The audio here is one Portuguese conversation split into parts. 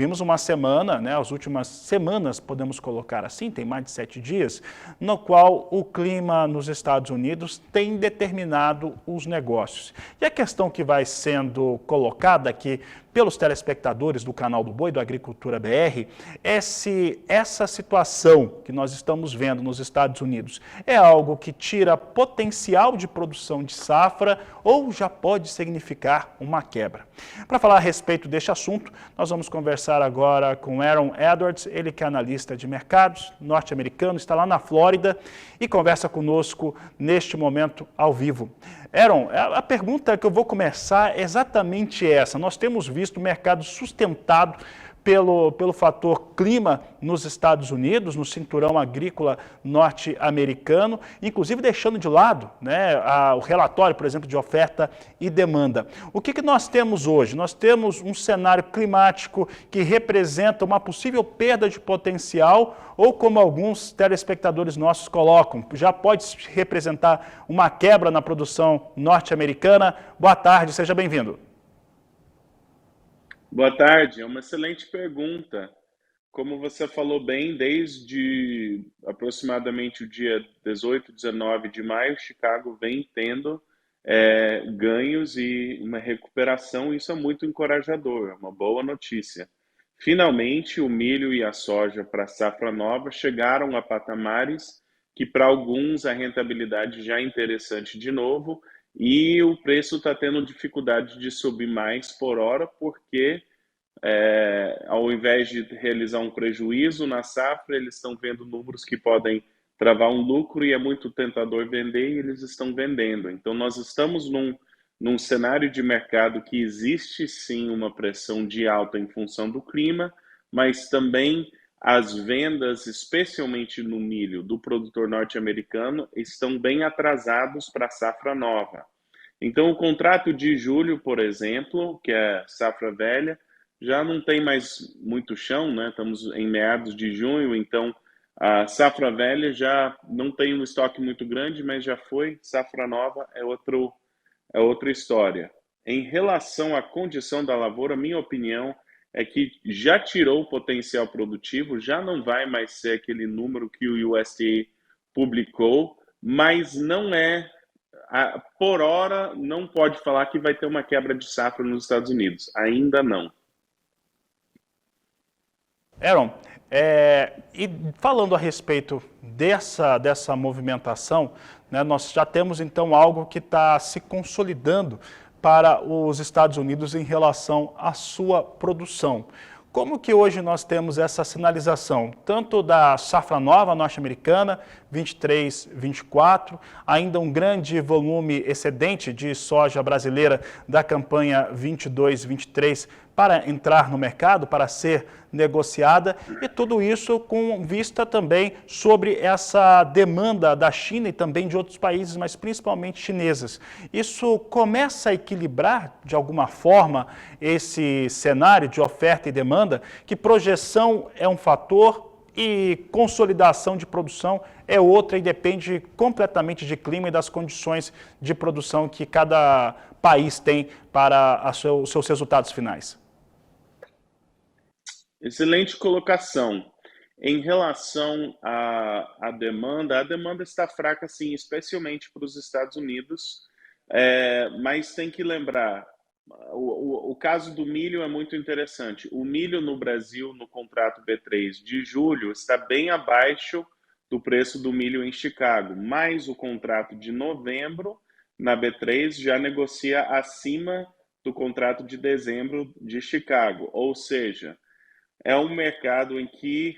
vimos uma semana, né, as últimas semanas, podemos colocar assim, tem mais de 7 dias, no qual o clima nos Estados Unidos tem determinado os negócios. E a questão que vai sendo colocada aqui pelos telespectadores do canal do Boi, do Agricultura BR, é se essa situação que nós estamos vendo nos Estados Unidos é algo que tira potencial de produção de safra ou já pode significar uma quebra. Para falar a respeito deste assunto, nós vamos conversar agora com Aaron Edwards, ele que é analista de mercados norte-americano, está lá na Flórida e conversa conosco neste momento ao vivo. Aaron, a pergunta que eu vou começar é exatamente essa. Nós temos visto o mercado sustentado pelo fator clima nos Estados Unidos, no cinturão agrícola norte-americano, inclusive deixando de lado, né, o relatório, por exemplo, de oferta e demanda. O que nós temos hoje? Nós temos um cenário climático que representa uma possível perda de potencial ou, como alguns telespectadores nossos colocam, já pode representar uma quebra na produção norte-americana. Boa tarde, seja bem-vindo. Boa tarde, é uma excelente pergunta. Como você falou bem, desde aproximadamente o dia 18, 19 de maio, Chicago vem tendo ganhos e uma recuperação. Isso é muito encorajador, é uma boa notícia. Finalmente, o milho e a soja para a safra nova chegaram a patamares que para alguns a rentabilidade já é interessante de novo, e o preço está tendo dificuldade de subir mais por hora, porque ao invés de realizar um prejuízo na safra, eles estão vendo números que podem travar um lucro e é muito tentador vender e eles estão vendendo. Então, nós estamos num cenário de mercado que existe sim uma pressão de alta em função do clima, mas também as vendas, especialmente no milho, do produtor norte-americano, estão bem atrasados para a safra nova. Então, o contrato de julho, por exemplo, que é safra velha, já não tem mais muito chão, né? Estamos em meados de junho, então a safra velha já não tem um estoque muito grande, mas já foi. Safra nova é outra história. Em relação à condição da lavoura, minha opinião é que já tirou o potencial produtivo, já não vai mais ser aquele número que o USDA publicou, mas não é, por hora, não pode falar que vai ter uma quebra de safra nos Estados Unidos. Ainda não. Aaron, e falando a respeito dessa movimentação, né, nós já temos então algo que está se consolidando para os Estados Unidos em relação à sua produção. Como que hoje nós temos essa sinalização, tanto da safra nova norte-americana, 23, 24, ainda um grande volume excedente de soja brasileira da campanha 22, 23 para entrar no mercado, para ser negociada, e tudo isso com vista também sobre essa demanda da China e também de outros países, mas principalmente chinesas. Isso começa a equilibrar, de alguma forma, esse cenário de oferta e demanda, que projeção é um fator e consolidação de produção é outra e depende completamente de clima e das condições de produção que cada país tem para os seus resultados finais. Excelente colocação. Em relação à demanda, a demanda está fraca, sim, especialmente para os Estados Unidos, mas tem que lembrar, o caso do milho é muito interessante. O milho no Brasil, no contrato B3 de julho, está bem abaixo do preço do milho em Chicago, mas o contrato de novembro, na B3, já negocia acima do contrato de dezembro de Chicago, ou seja, é um mercado em que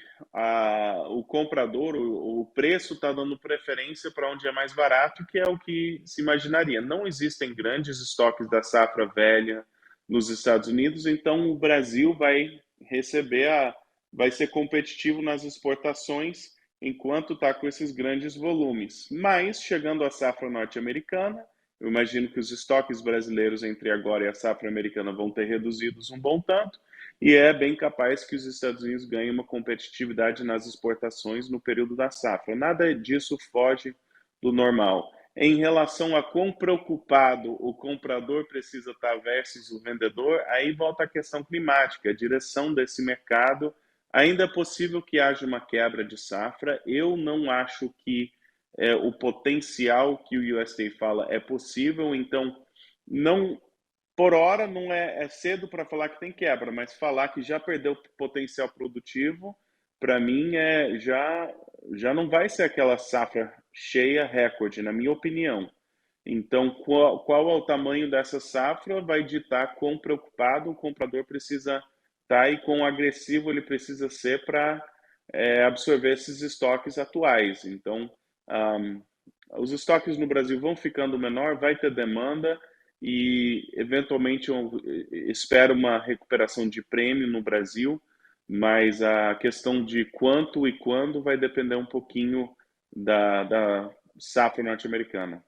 o comprador, o preço está dando preferência para onde é mais barato, que é o que se imaginaria. Não existem grandes estoques da safra velha nos Estados Unidos, então o Brasil vai vai ser competitivo nas exportações enquanto está com esses grandes volumes. Mas, chegando à safra norte-americana, eu imagino que os estoques brasileiros entre agora e a safra americana vão ter reduzidos um bom tanto, e é bem capaz que os Estados Unidos ganhem uma competitividade nas exportações no período da safra. Nada disso foge do normal. Em relação a quão preocupado o comprador precisa estar versus o vendedor, aí volta a questão climática, a direção desse mercado. Ainda é possível que haja uma quebra de safra. Eu não acho que o potencial que o USDA fala é possível, então não, por hora não é cedo para falar que tem quebra, mas falar que já perdeu potencial produtivo, para mim já não vai ser aquela safra cheia recorde, na minha opinião. Então, qual é o tamanho dessa safra vai ditar quão preocupado o comprador precisa estar e quão agressivo ele precisa ser para absorver esses estoques atuais. Então, um, os estoques no Brasil vão ficando menor, vai ter demanda e, eventualmente, eu espero uma recuperação de prêmio no Brasil, mas a questão de quanto e quando vai depender um pouquinho da safra norte-americana.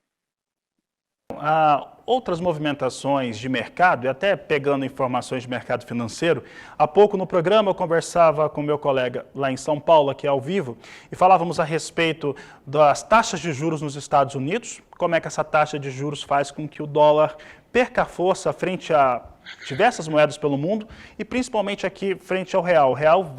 Há outras movimentações de mercado, e até pegando informações de mercado financeiro, há pouco no programa eu conversava com meu colega lá em São Paulo, aqui ao vivo, e falávamos a respeito das taxas de juros nos Estados Unidos, como é que essa taxa de juros faz com que o dólar perca força frente a diversas moedas pelo mundo e principalmente aqui frente ao real. O real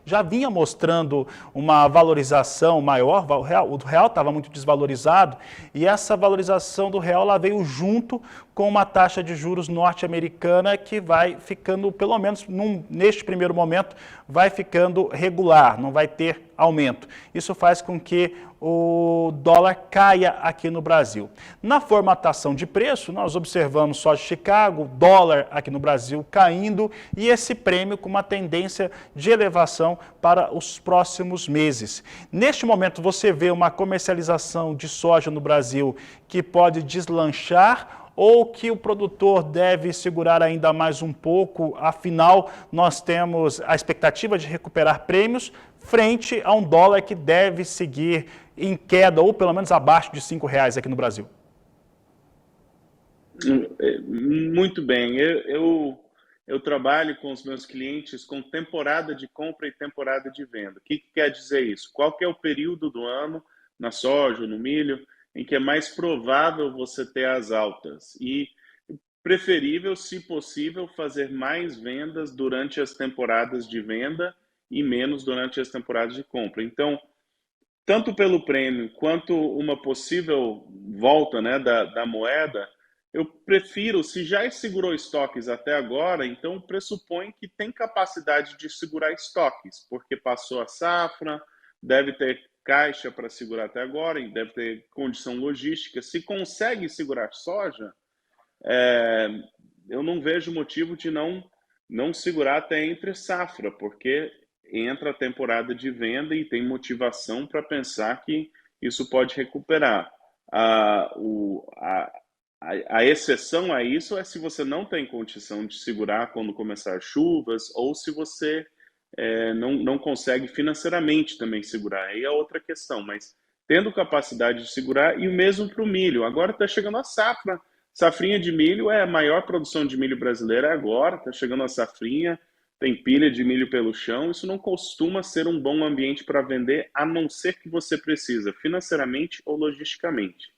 já vinha mostrando uma valorização maior, o real estava muito desvalorizado e essa valorização do real ela veio junto com uma taxa de juros norte-americana que vai ficando, pelo menos neste primeiro momento, vai ficando regular, não vai ter aumento. Isso faz com que o dólar caia aqui no Brasil. Na formatação de preço, nós observamos só de Chicago, dólar aqui no Brasil caindo e esse prêmio com uma tendência de elevação para os próximos meses. Neste momento, você vê uma comercialização de soja no Brasil que pode deslanchar ou que o produtor deve segurar ainda mais um pouco, afinal, nós temos a expectativa de recuperar prêmios frente a um dólar que deve seguir em queda, ou pelo menos abaixo de R$ 5 aqui no Brasil. Muito bem. Eu trabalho com os meus clientes com temporada de compra e temporada de venda. O que quer dizer isso? Qual que é o período do ano, na soja, no milho, em que é mais provável você ter as altas? E preferível, se possível, fazer mais vendas durante as temporadas de venda e menos durante as temporadas de compra. Então, tanto pelo prêmio quanto uma possível volta, né, da moeda, eu prefiro, se já segurou estoques até agora, então pressupõe que tem capacidade de segurar estoques, porque passou a safra, deve ter caixa para segurar até agora, deve ter condição logística. Se consegue segurar soja, eu não vejo motivo de não segurar até entre safra, porque entra a temporada de venda e tem motivação para pensar que isso pode recuperar. A exceção a isso é se você não tem condição de segurar quando começar chuvas ou se você não consegue financeiramente também segurar. Aí é outra questão, mas tendo capacidade de segurar, e o mesmo para o milho. Agora está chegando a safra. Safrinha de milho é a maior produção de milho brasileira agora, está chegando a safrinha, tem pilha de milho pelo chão. Isso não costuma ser um bom ambiente para vender, a não ser que você precisa financeiramente ou logisticamente.